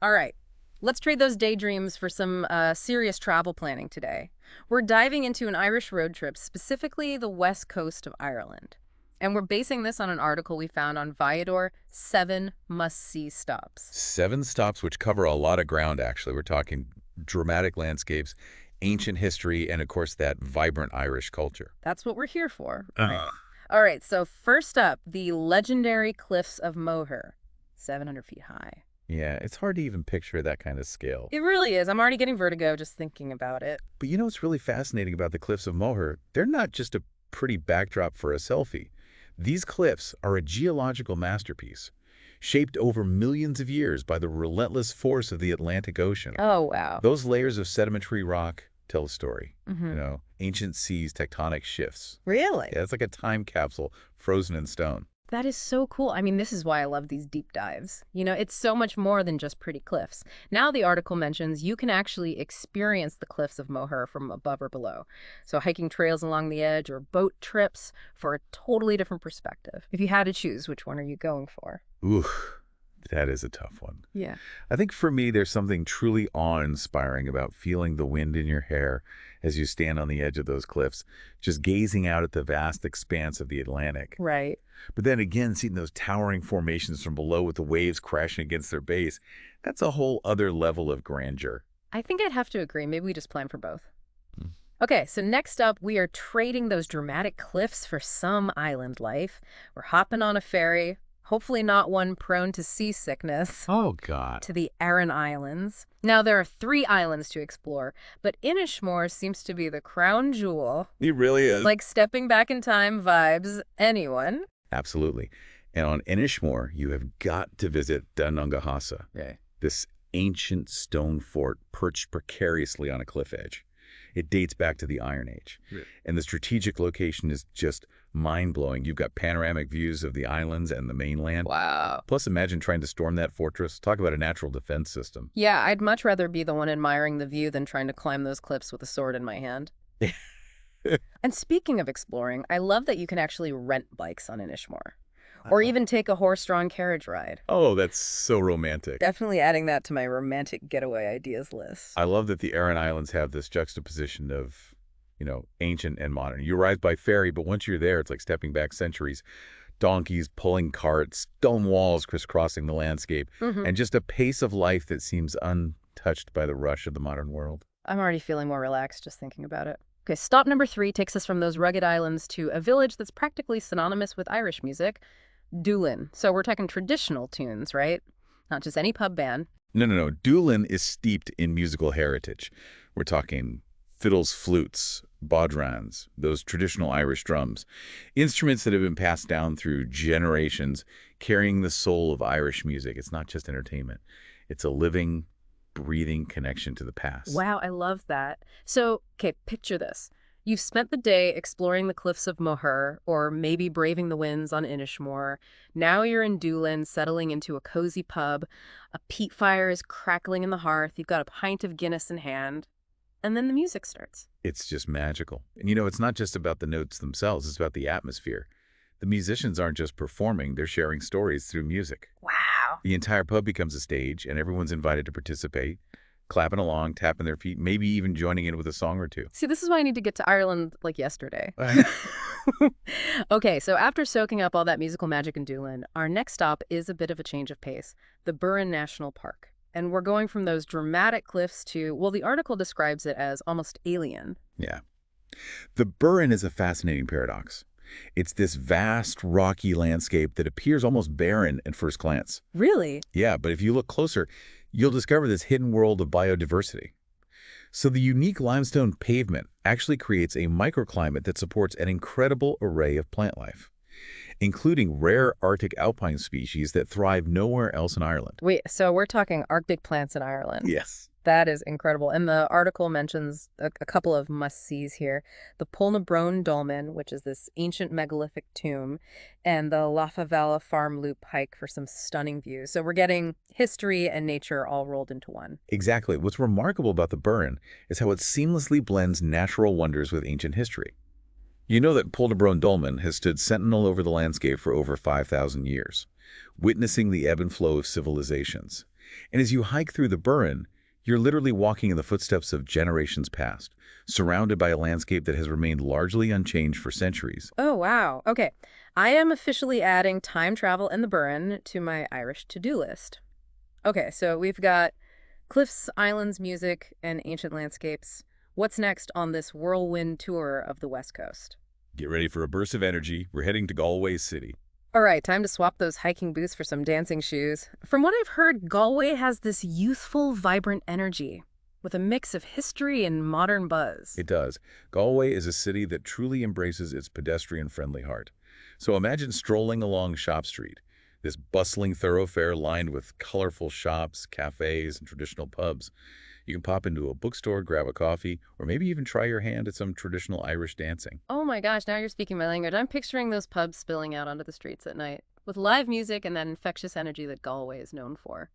All right, let's trade those daydreams for some serious travel planning today. We're diving into an Irish road trip, specifically the west coast of Ireland. And we're basing this on an article we found on Viator, 7 must-see stops. 7 stops which cover a lot of ground, actually. We're talking dramatic landscapes, ancient history, and of course that vibrant Irish culture. That's what we're here for, right? Uh, All right, so first up, the legendary cliffs of Moher, 700 feet high. yeah, it's hard to even picture that kind of scale. It really is. I'm already getting vertigo just thinking about it. But you know what's really fascinating about the cliffs of Moher? They're not just a pretty backdrop for a selfie. These cliffs are a geological masterpiece, shaped over millions of years by the relentless force of the Atlantic Ocean. Oh, wow. Those layers of sedimentary rock tell a story. Mm-hmm. Ancient seas, tectonic shifts. Really? Yeah, it's like a time capsule frozen in stone. That is so cool. I mean, this is why I love these deep dives. It's so much more than just pretty cliffs. Now the article mentions you can actually experience the cliffs of Moher from above or below. So hiking trails along the edge or boat trips for a totally different perspective. If you had to choose, which one are you going for? Ooh, that is a tough one. Yeah. I think for me, there's something truly awe-inspiring about feeling the wind in your hair as you stand on the edge of those cliffs, just gazing out at the vast expanse of the Atlantic. Right. But then again, seeing those towering formations from below with the waves crashing against their base, that's a whole other level of grandeur. I think I'd have to agree. Maybe we just plan for both. Hmm. Okay, so next up, we are trading those dramatic cliffs for some island life. We're hopping on a ferry, hopefully not one prone to seasickness, Oh, God. to the Aran Islands. Now, there are 3 islands to explore, but Inishmore seems to be the crown jewel. He really is. Like stepping back in time vibes. Anyone? Absolutely. And on Inishmore, you have got to visit Dunungahasa, this ancient stone fort perched precariously on a cliff edge. It dates back to the Iron Age. Really? And the strategic location is just mind-blowing. You've got panoramic views of the islands and the mainland. Wow. Plus, imagine trying to storm that fortress. Talk about a natural defense system. Yeah, I'd much rather be the one admiring the view than trying to climb those cliffs with a sword in my hand. And speaking of exploring, I love that you can actually rent bikes on Inishmore. Or even take a horse-drawn carriage ride. Oh, that's so romantic. Definitely adding that to my romantic getaway ideas list. I love that the Aran Islands have this juxtaposition of, ancient and modern. You arrive by ferry, but once you're there, it's like stepping back centuries. Donkeys pulling carts, stone walls crisscrossing the landscape, and just a pace of life that seems untouched by the rush of the modern world. I'm already feeling more relaxed just thinking about it. Okay, stop number 3 takes us from those rugged islands to a village that's practically synonymous with Irish music, Doolin. So we're talking traditional tunes, right? Not just any pub band. No. Doolin is steeped in musical heritage. We're talking fiddles, flutes, bodhrans, those traditional Irish drums, instruments that have been passed down through generations, carrying the soul of Irish music. It's not just entertainment. It's a living, breathing connection to the past. Wow, I love that. So, okay, picture this. You've spent the day exploring the cliffs of Moher, or maybe braving the winds on Inishmore. Now you're in Doolin, settling into a cozy pub. A peat fire is crackling in the hearth. You've got a pint of Guinness in hand. And then the music starts. It's just magical. And it's not just about the notes themselves, it's about the atmosphere. The musicians aren't just performing, they're sharing stories through music. Wow. The entire pub becomes a stage, and everyone's invited to participate, clapping along, tapping their feet, maybe even joining in with a song or two. See, this is why I need to get to Ireland like yesterday. Okay, so after soaking up all that musical magic in Doolin, our next stop is a bit of a change of pace, the Burren National Park. And we're going from those dramatic cliffs to, well, the article describes it as almost alien. Yeah. The Burren is a fascinating paradox. It's this vast, rocky landscape that appears almost barren at first glance. Really? Yeah, but if you look closer, you'll discover this hidden world of biodiversity. So the unique limestone pavement actually creates a microclimate that supports an incredible array of plant life, including rare Arctic alpine species that thrive nowhere else in Ireland. Wait, so we're talking Arctic plants in Ireland. Yes. That is incredible. And the article mentions a couple of must-sees here. The Polnabrone Dolmen, which is this ancient megalithic tomb, and the Lafavella Farm Loop hike for some stunning views. So we're getting history and nature all rolled into one. Exactly. What's remarkable about the Burren is how it seamlessly blends natural wonders with ancient history. You know that Polnabrone Dolmen has stood sentinel over the landscape for over 5,000 years, witnessing the ebb and flow of civilizations. And as you hike through the Burren, you're literally walking in the footsteps of generations past, surrounded by a landscape that has remained largely unchanged for centuries. Oh, wow. Okay. I am officially adding time travel and the Burren to my Irish to-do list. Okay, so we've got cliffs, islands, music, and ancient landscapes. What's next on this whirlwind tour of the West Coast? Get ready for a burst of energy. We're heading to Galway City. All right, time to swap those hiking boots for some dancing shoes. From what I've heard, Galway has this youthful, vibrant energy with a mix of history and modern buzz. It does. Galway is a city that truly embraces its pedestrian-friendly heart. So imagine strolling along Shop Street, this bustling thoroughfare lined with colorful shops, cafes, and traditional pubs. You can pop into a bookstore, grab a coffee, or maybe even try your hand at some traditional Irish dancing. Oh my gosh, now you're speaking my language. I'm picturing those pubs spilling out onto the streets at night with live music and that infectious energy that Galway is known for.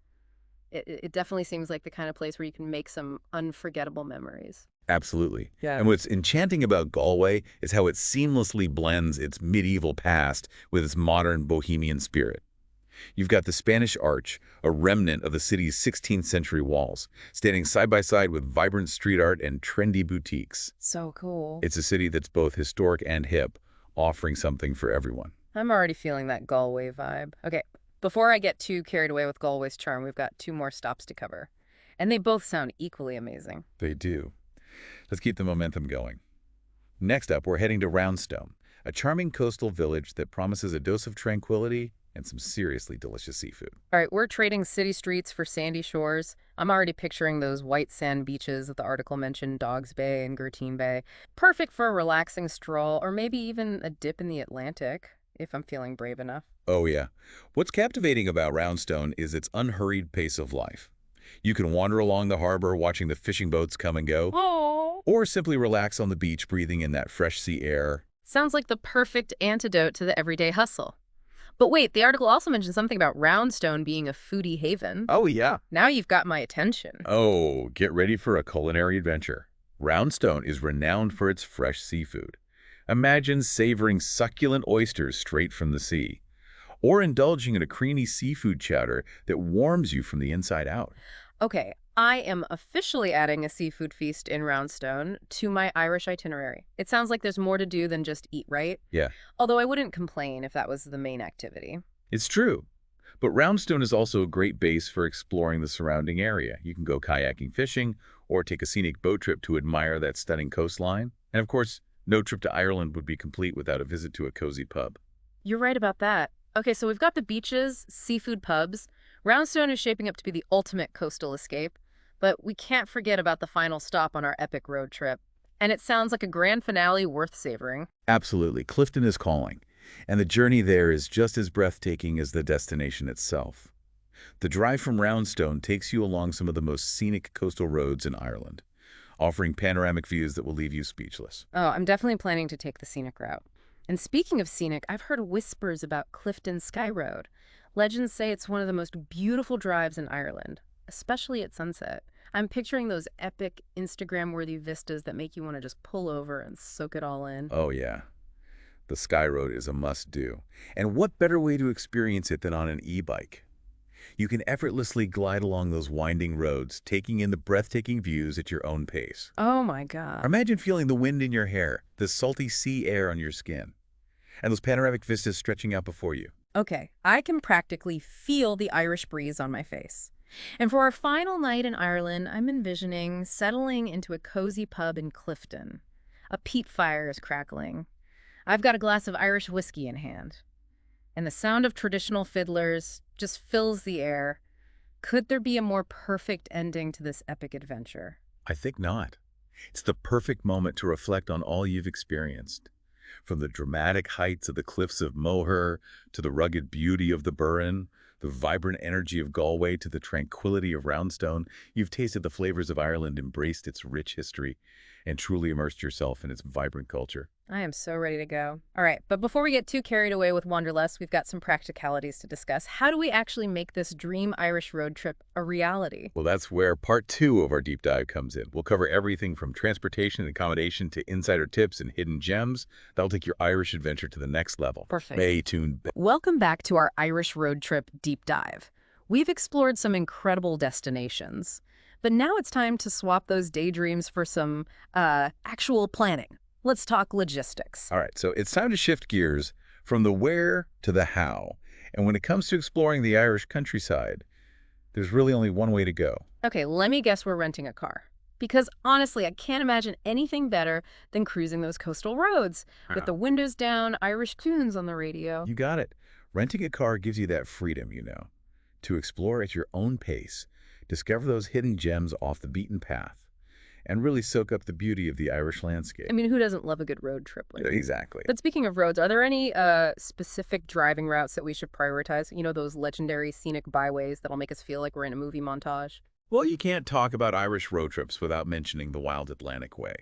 It definitely seems like the kind of place where you can make some unforgettable memories. Absolutely. Yeah. And what's enchanting about Galway is how it seamlessly blends its medieval past with its modern bohemian spirit. You've got the Spanish Arch, a remnant of the city's 16th century walls, standing side by side with vibrant street art and trendy boutiques. So cool. It's a city that's both historic and hip, offering something for everyone. I'm already feeling that Galway vibe. Okay, before I get too carried away with Galway's charm, we've got two more stops to cover. And they both sound equally amazing. They do. Let's keep the momentum going. Next up, we're heading to Roundstone, a charming coastal village that promises a dose of tranquility and some seriously delicious seafood. All right, we're trading city streets for sandy shores. I'm already picturing those white sand beaches that the article mentioned, Dogs Bay and Gertine Bay. Perfect for a relaxing stroll or maybe even a dip in the Atlantic, if I'm feeling brave enough. Oh yeah. What's captivating about Roundstone is its unhurried pace of life. You can wander along the harbor watching the fishing boats come and go, Oh. or simply relax on the beach breathing in that fresh sea air. Sounds like the perfect antidote to the everyday hustle. But wait, the article also mentioned something about Roundstone being a foodie haven. Oh yeah. Now you've got my attention. Oh, get ready for a culinary adventure. Roundstone is renowned for its fresh seafood. Imagine savoring succulent oysters straight from the sea, or indulging in a creamy seafood chowder that warms you from the inside out. Okay, I am officially adding a seafood feast in Roundstone to my Irish itinerary. It sounds like there's more to do than just eat, right? Yeah, Although I wouldn't complain if that was the main activity. it's true. But Roundstone is also a great base for exploring the surrounding area. You can go kayaking, fishing, or take a scenic boat trip to admire that stunning coastline. And of course, no trip to Ireland would be complete without a visit to a cozy pub. You're right about that. Okay, so we've got the beaches, seafood pubs. Roundstone is shaping up to be the ultimate coastal escape. But we can't forget about the final stop on our epic road trip. And it sounds like a grand finale worth savoring. Absolutely, Clifton is calling, and the journey there is just as breathtaking as the destination itself. The drive from Roundstone takes you along some of the most scenic coastal roads in Ireland, offering panoramic views that will leave you speechless. Oh, I'm definitely planning to take the scenic route. And speaking of scenic, I've heard whispers about Clifton Sky Road. Legends say it's one of the most beautiful drives in Ireland, especially at sunset. I'm picturing those epic Instagram-worthy vistas that make you want to just pull over and soak it all in. Oh yeah, the Sky Road is a must-do. And what better way to experience it than on an e-bike? You can effortlessly glide along those winding roads, taking in the breathtaking views at your own pace. Oh my God. Imagine feeling the wind in your hair, the salty sea air on your skin, and those panoramic vistas stretching out before you. Okay, I can practically feel the Irish breeze on my face. And for our final night in Ireland, I'm envisioning settling into a cozy pub in Clifton. A peat fire is crackling. I've got a glass of Irish whiskey in hand. And the sound of traditional fiddlers just fills the air. Could there be a more perfect ending to this epic adventure? I think not. It's the perfect moment to reflect on all you've experienced. From the dramatic heights of the cliffs of Moher to the rugged beauty of the Burren, the vibrant energy of Galway to the tranquility of Roundstone, you've tasted the flavors of Ireland, embraced its rich history, and truly immersed yourself in its vibrant culture. I am so ready to go. All right, but before we get too carried away with Wanderlust, we've got some practicalities to discuss. How do we actually make this dream Irish road trip a reality? Well, that's where part 2 of our deep dive comes in. We'll cover everything from transportation and accommodation to insider tips and hidden gems. That'll take your Irish adventure to the next level. Perfect. Stay tuned. Welcome back to our Irish road trip deep dive. We've explored some incredible destinations, but now it's time to swap those daydreams for some actual planning. Let's talk logistics. All right, so it's time to shift gears from the where to the how. And when it comes to exploring the Irish countryside, there's really only one way to go. Okay, let me guess we're renting a car. Because honestly, I can't imagine anything better than cruising those coastal roads with Yeah. the windows down, Irish tunes on the radio. You got it. Renting a car gives you that freedom, to explore at your own pace, discover those hidden gems off the beaten path, and really soak up the beauty of the Irish landscape. I mean, who doesn't love a good road trip like that? Exactly. But speaking of roads, are there any specific driving routes that we should prioritize? You know, those legendary scenic byways that'll make us feel like we're in a movie montage? Well, you can't talk about Irish road trips without mentioning the Wild Atlantic Way.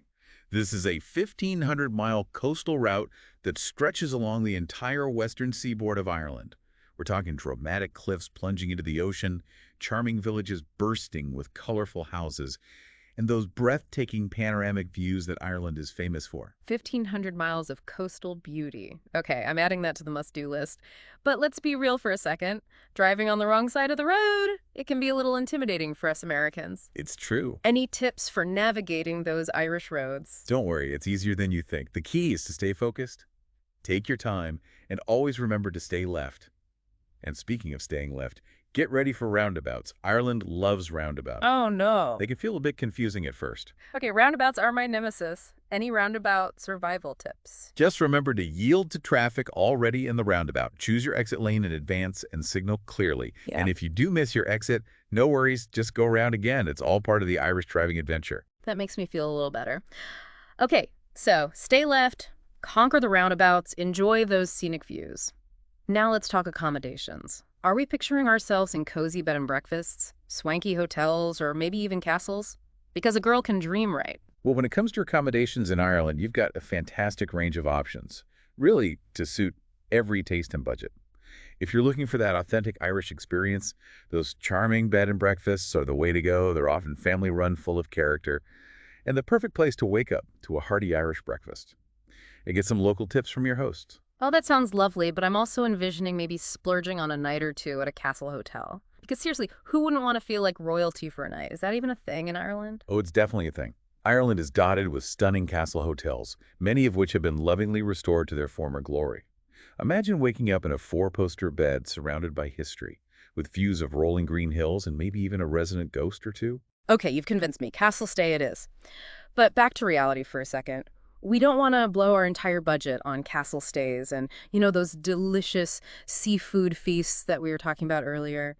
This is a 1,500-mile coastal route that stretches along the entire western seaboard of Ireland. We're talking dramatic cliffs plunging into the ocean, charming villages bursting with colorful houses, and those breathtaking panoramic views that Ireland is famous for. 1,500 miles of coastal beauty. Okay, I'm adding that to the must-do list. But let's be real for a second. Driving on the wrong side of the road, it can be a little intimidating for us Americans. It's true. Any tips for navigating those Irish roads? Don't worry, it's easier than you think. The key is to stay focused, take your time, and always remember to stay left. And speaking of staying left, get ready for roundabouts. Ireland loves roundabouts. Oh, no. They can feel a bit confusing at first. Okay, roundabouts are my nemesis. Any roundabout survival tips? Just remember to yield to traffic already in the roundabout. Choose your exit lane in advance and signal clearly. Yeah. And if you do miss your exit, no worries, just go around again. It's all part of the Irish driving adventure. That makes me feel a little better. Okay, so stay left, conquer the roundabouts, enjoy those scenic views. Now let's talk accommodations. Are we picturing ourselves in cozy bed and breakfasts, swanky hotels, or maybe even castles? Because a girl can dream right. Well, when it comes to accommodations in Ireland, you've got a fantastic range of options, really to suit every taste and budget. If you're looking for that authentic Irish experience, those charming bed and breakfasts are the way to go. They're often family-run, full of character, and the perfect place to wake up to a hearty Irish breakfast. And get some local tips from your hosts. Oh, that sounds lovely, but I'm also envisioning maybe splurging on a night or two at a castle hotel. Because seriously, who wouldn't want to feel like royalty for a night? Is that even a thing in Ireland? Oh, it's definitely a thing. Ireland is dotted with stunning castle hotels, many of which have been lovingly restored to their former glory. Imagine waking up in a four-poster bed surrounded by history, with views of rolling green hills and maybe even a resident ghost or two. Okay, you've convinced me. Castle stay it is. But back to reality for a second. We don't want to blow our entire budget on castle stays and, those delicious seafood feasts that we were talking about earlier.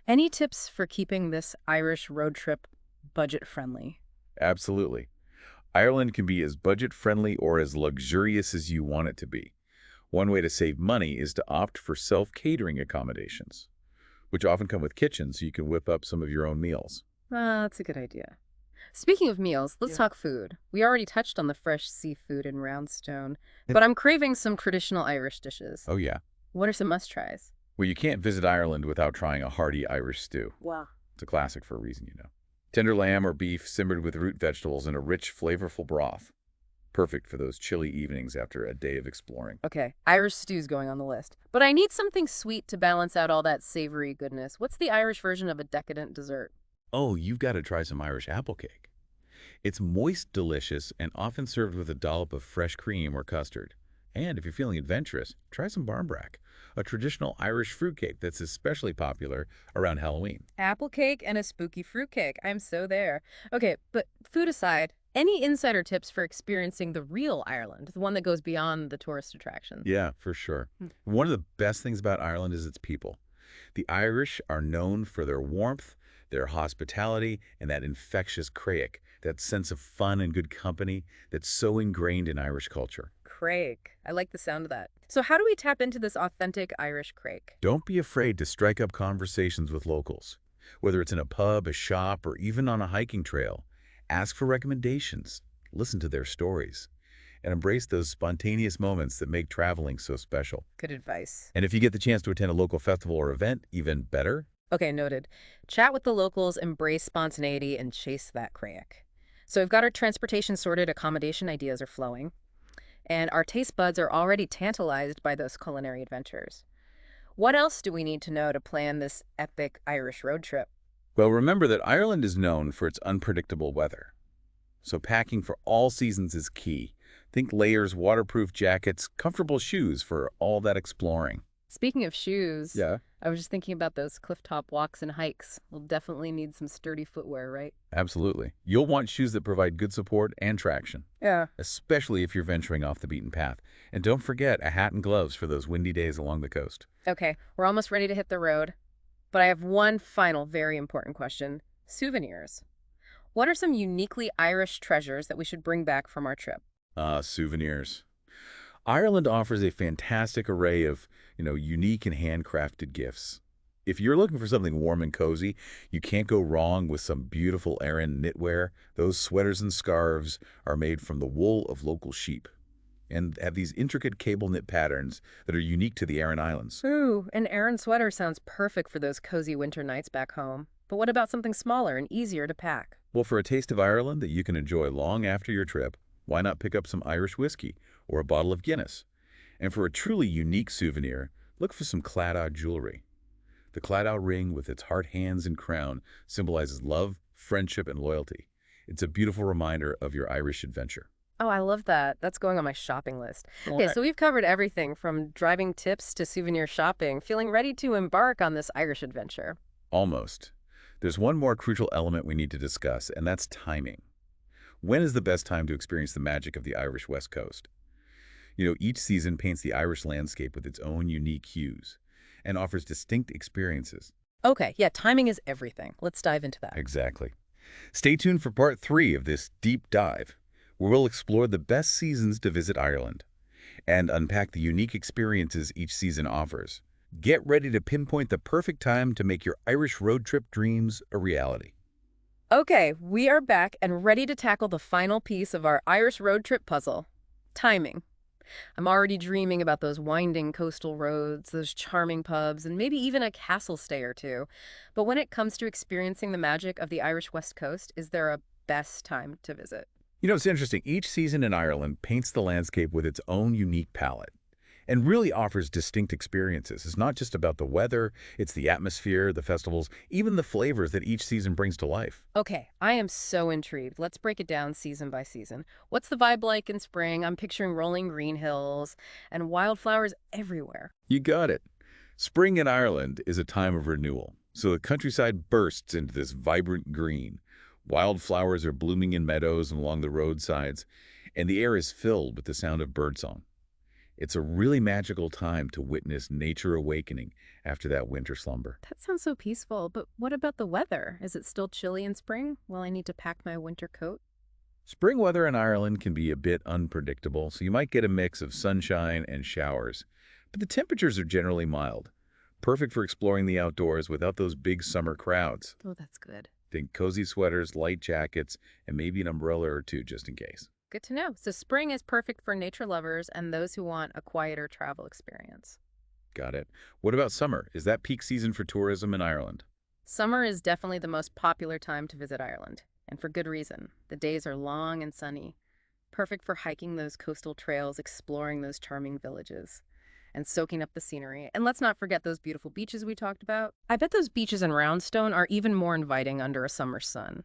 Any tips for keeping this Irish road trip budget-friendly? Absolutely. Ireland can be as budget-friendly or as luxurious as you want it to be. One way to save money is to opt for self-catering accommodations, which often come with kitchens so you can whip up some of your own meals. That's a good idea. Speaking of meals, let's Yeah. talk food. We already touched on the fresh seafood in Roundstone, It- but I'm craving some traditional Irish dishes. Oh, yeah. What are some must-tries? Well, you can't visit Ireland without trying a hearty Irish stew. Wow. It's a classic for a reason, Tender lamb or beef simmered with root vegetables in a rich, flavorful broth. Perfect for those chilly evenings after a day of exploring. Okay, Irish stew's going on the list. But I need something sweet to balance out all that savory goodness. What's the Irish version of a decadent dessert? Oh, you've got to try some Irish apple cake. It's moist, delicious, and often served with a dollop of fresh cream or custard. And if you're feeling adventurous, try some barmbrack, a traditional Irish fruitcake that's especially popular around Halloween. Apple cake and a spooky fruitcake. I'm so there. Okay, but food aside, any insider tips for experiencing the real Ireland, the one that goes beyond the tourist attractions? Yeah, for sure. Hmm. One of the best things about Ireland is its people. The Irish are known for their warmth, their hospitality, and that infectious craik, that sense of fun and good company that's so ingrained in Irish culture. Crake. I like the sound of that. So how do we tap into this authentic Irish crake? Don't be afraid to strike up conversations with locals. Whether it's in a pub, a shop, or even on a hiking trail, ask for recommendations, listen to their stories, and embrace those spontaneous moments that make traveling so special. Good advice. And if you get the chance to attend a local festival or event, even better. Okay, noted. Chat with the locals, embrace spontaneity, and chase that crake. So we've got our transportation sorted, accommodation ideas are flowing, and our taste buds are already tantalized by those culinary adventures. What else do we need to know to plan this epic Irish road trip? Well, remember that Ireland is known for its unpredictable weather, so packing for all seasons is key. Think layers, waterproof jackets, comfortable shoes for all that exploring. Speaking of shoes, Yeah, I was just thinking about those clifftop walks and hikes. We'll definitely need some sturdy footwear, right? absolutely. You'll want shoes that provide good support and traction, Yeah. especially if you're venturing off the beaten path. And don't forget a hat and gloves for those windy days along the coast. Okay, we're almost ready to hit the road, but I have one final very important question. Souvenirs. What are some uniquely Irish treasures that we should bring back from our trip? Souvenirs. Ireland offers a fantastic array of, unique and handcrafted gifts. If you're looking for something warm and cozy, you can't go wrong with some beautiful Aran knitwear. Those sweaters and scarves are made from the wool of local sheep and have these intricate cable knit patterns that are unique to the Aran Islands. Ooh, an Aran sweater sounds perfect for those cozy winter nights back home. But what about something smaller and easier to pack? Well, for a taste of Ireland that you can enjoy long after your trip, why not pick up some Irish whiskey or a bottle of Guinness? And for a truly unique souvenir, look for some Claddagh jewelry. The Claddagh ring with its heart, hands, and crown symbolizes love, friendship, and loyalty. It's a beautiful reminder of your Irish adventure. Oh, I love that. That's going on my shopping list. All Okay, right. so we've covered everything from driving tips to souvenir shopping, feeling ready to embark on this Irish adventure. Almost. There's one more crucial element we need to discuss, and that's timing. When is the best time to experience the magic of the Irish West Coast? Each season paints the Irish landscape with its own unique hues and offers distinct experiences. Okay, yeah, timing is everything. Let's dive into that. Exactly. Stay tuned for part 3 of this deep dive, where we'll explore the best seasons to visit Ireland and unpack the unique experiences each season offers. Get ready to pinpoint the perfect time to make your Irish road trip dreams a reality. Okay, we are back and ready to tackle the final piece of our Irish road trip puzzle timing. I'm already dreaming about those winding coastal roads, those charming pubs, and maybe even a castle stay or two. But when it comes to experiencing the magic of the Irish West Coast, is there a best time to visit? It's interesting. Each season in Ireland paints the landscape with its own unique palette and really offers distinct experiences. It's not just about the weather, it's the atmosphere, the festivals, even the flavors that each season brings to life. Okay, I am so intrigued. Let's break it down season by season. What's the vibe like in spring? I'm picturing rolling green hills and wildflowers everywhere. You got it. Spring in Ireland is a time of renewal, so the countryside bursts into this vibrant green. Wildflowers are blooming in meadows and along the roadsides, and the air is filled with the sound of birdsong. It's a really magical time to witness nature awakening after that winter slumber. That sounds so peaceful, but what about the weather? Is it still chilly in spring? Will I need to pack my winter coat? Spring weather in Ireland can be a bit unpredictable, so you might get a mix of sunshine and showers. But the temperatures are generally mild, perfect for exploring the outdoors without those big summer crowds. Oh, that's good. Think cozy sweaters, light jackets, and maybe an umbrella or two just in case. Good to know. So spring is perfect for nature lovers and those who want a quieter travel experience. Got it. What about summer? Is that peak season for tourism in Ireland? Summer is definitely the most popular time to visit Ireland, and for good reason. The days are long and sunny, perfect for hiking those coastal trails, exploring those charming villages, and soaking up the scenery. And let's not forget those beautiful beaches we talked about. I bet those beaches in Roundstone are even more inviting under a summer sun.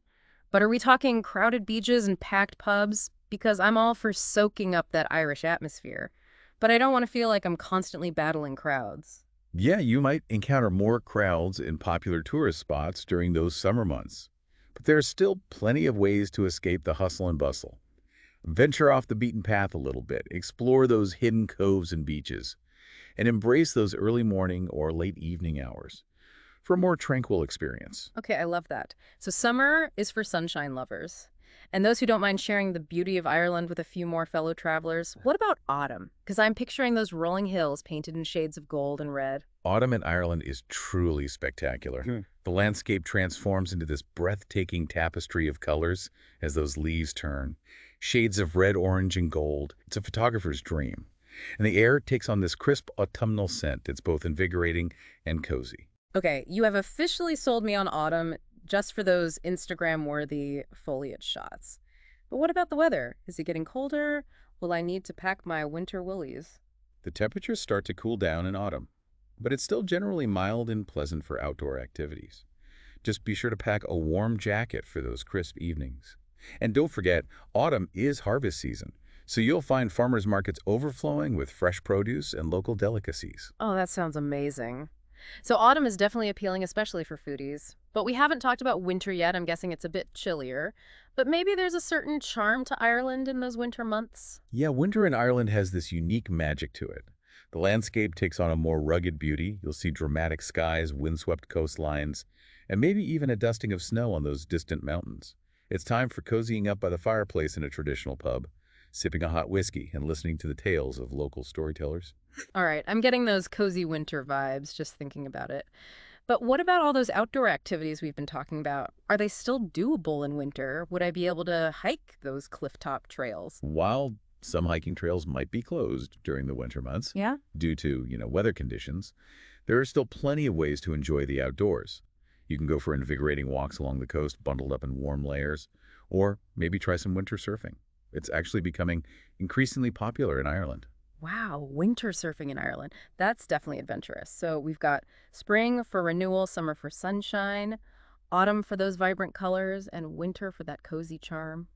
But are we talking crowded beaches and packed pubs? Because I'm all for soaking up that Irish atmosphere, but I don't want to feel like I'm constantly battling crowds. Yeah, you might encounter more crowds in popular tourist spots during those summer months. But there are still plenty of ways to escape the hustle and bustle. Venture off the beaten path a little bit, explore those hidden coves and beaches, and embrace those early morning or late evening hours for a more tranquil experience. Okay, I love that. So summer is for sunshine lovers. And those who don't mind sharing the beauty of Ireland with a few more fellow travelers. What about autumn? Because I'm picturing those rolling hills painted in shades of gold and red. Autumn in Ireland is truly spectacular. The landscape transforms into this breathtaking tapestry of colors as those leaves turn. Shades of red, orange, and gold. It's a photographer's dream. And the air takes on this crisp autumnal scent that's both invigorating and cozy. Okay, you have officially sold me on autumn just for those Instagram-worthy foliage shots. But what about the weather? Is it getting colder? Will I need to pack my winter woolies? The temperatures start to cool down in autumn. but it's still generally mild and pleasant for outdoor activities. Just be sure to pack a warm jacket for those crisp evenings. And don't forget, autumn is harvest season, so you'll find farmers markets overflowing with fresh produce and local delicacies. Oh, that sounds amazing. So autumn is definitely appealing, especially for foodies. But we haven't talked about winter yet. I'm guessing it's a bit chillier. But maybe there's a certain charm to Ireland in those winter months. Yeah, winter in Ireland has this unique magic to it. The landscape takes on a more rugged beauty. You'll see dramatic skies, windswept coastlines, and maybe even a dusting of snow on those distant mountains. It's time for cozying up by the fireplace in a traditional pub, sipping a hot whiskey and listening to the tales of local storytellers. All right, I'm getting those cozy winter vibes just thinking about it. But what about all those outdoor activities we've been talking about? Are they still doable in winter? Would I be able to hike those clifftop trails? While some hiking trails might be closed during the winter months Yeah? due to, weather conditions, there are still plenty of ways to enjoy the outdoors. You can go for invigorating walks along the coast, bundled up in warm layers, or maybe try some winter surfing. It's actually becoming increasingly popular in Ireland. Wow, winter surfing in Ireland. That's definitely adventurous. So we've got spring for renewal, summer for sunshine, autumn for those vibrant colors, and winter for that cozy charm.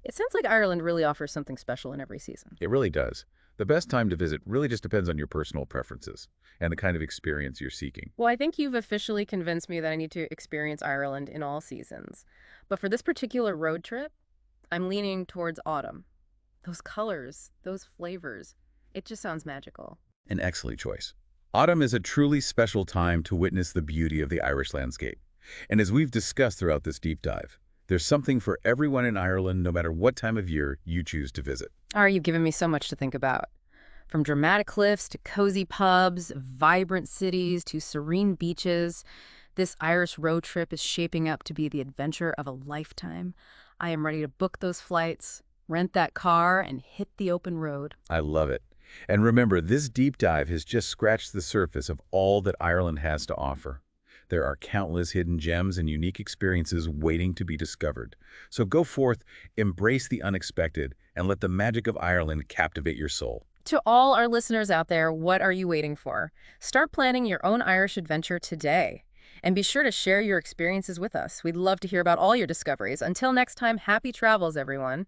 It sounds like Ireland really offers something special in every season. It really does. The best time to visit really just depends on your personal preferences and the kind of experience you're seeking. Well, I think you've officially convinced me that I need to experience Ireland in all seasons. But for this particular road trip, I'm leaning towards autumn. Those colors, those flavors, it just sounds magical. An excellent choice. Autumn is a truly special time to witness the beauty of the Irish landscape. And as we've discussed throughout this deep dive, there's something for everyone in Ireland no matter what time of year you choose to visit. You've given me so much to think about. From dramatic cliffs to cozy pubs, vibrant cities to serene beaches, this Irish road trip is shaping up to be the adventure of a lifetime. I am ready to book those flights, rent that car, and hit the open road. I love it. And remember, this deep dive has just scratched the surface of all that Ireland has to offer. There are countless hidden gems and unique experiences waiting to be discovered. So go forth, embrace the unexpected, and let the magic of Ireland captivate your soul. To all our listeners out there, what are you waiting for? Start planning your own Irish adventure today. And be sure to share your experiences with us. We'd love to hear about all your discoveries. Until next time, happy travels, everyone.